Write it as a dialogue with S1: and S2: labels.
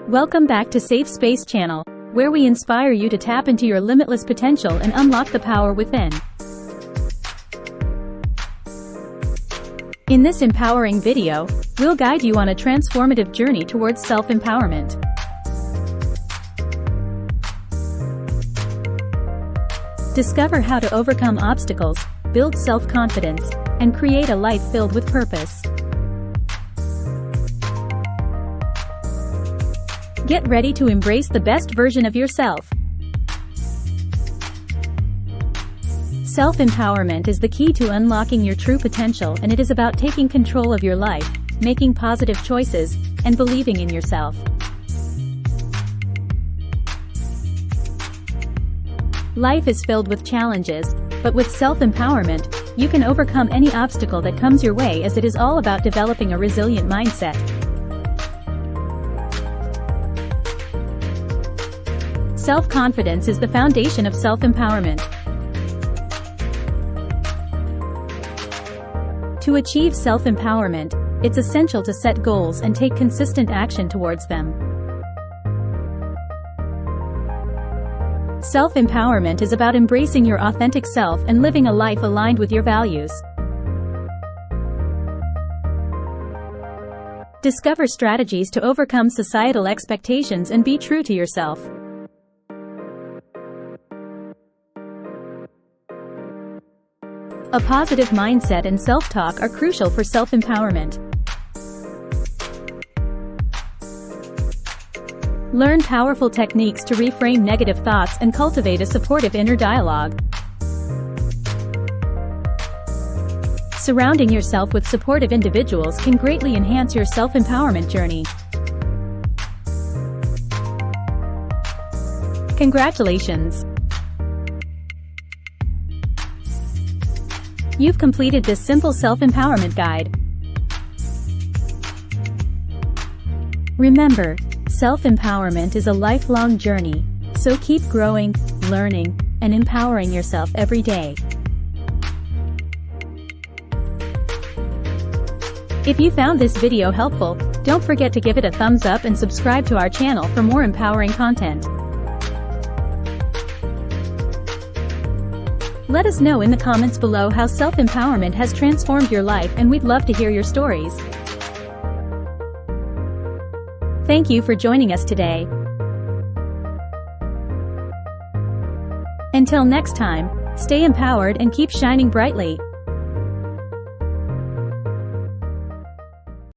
S1: Welcome back to Safe Space Channel, where we inspire you to tap into your limitless potential and unlock the power within. In this empowering video, we'll guide you on a transformative journey towards self-empowerment. Discover how to overcome obstacles, build self-confidence, and create a life filled with purpose. Get ready to embrace the best version of yourself. Self-empowerment is the key to unlocking your true potential, and it is about taking control of your life, making positive choices, and believing in yourself. Life is filled with challenges, but with self-empowerment, you can overcome any obstacle that comes your way, as it is all about developing a resilient mindset. Self-confidence is the foundation of self-empowerment. To achieve self-empowerment, it's essential to set goals and take consistent action towards them. Self-empowerment is about embracing your authentic self and living a life aligned with your values. Discover strategies to overcome societal expectations and be true to yourself. A positive mindset and self-talk are crucial for self-empowerment. Learn powerful techniques to reframe negative thoughts and cultivate a supportive inner dialogue. Surrounding yourself with supportive individuals can greatly enhance your self-empowerment journey. Congratulations! You've completed this simple self-empowerment guide. Remember, self-empowerment is a lifelong journey, so keep growing, learning, and empowering yourself every day. If you found this video helpful, don't forget to give it a thumbs up and subscribe to our channel for more empowering content. Let us know in the comments below how self-empowerment has transformed your life, and we'd love to hear your stories. Thank you for joining us today. Until next time, stay empowered and keep shining brightly.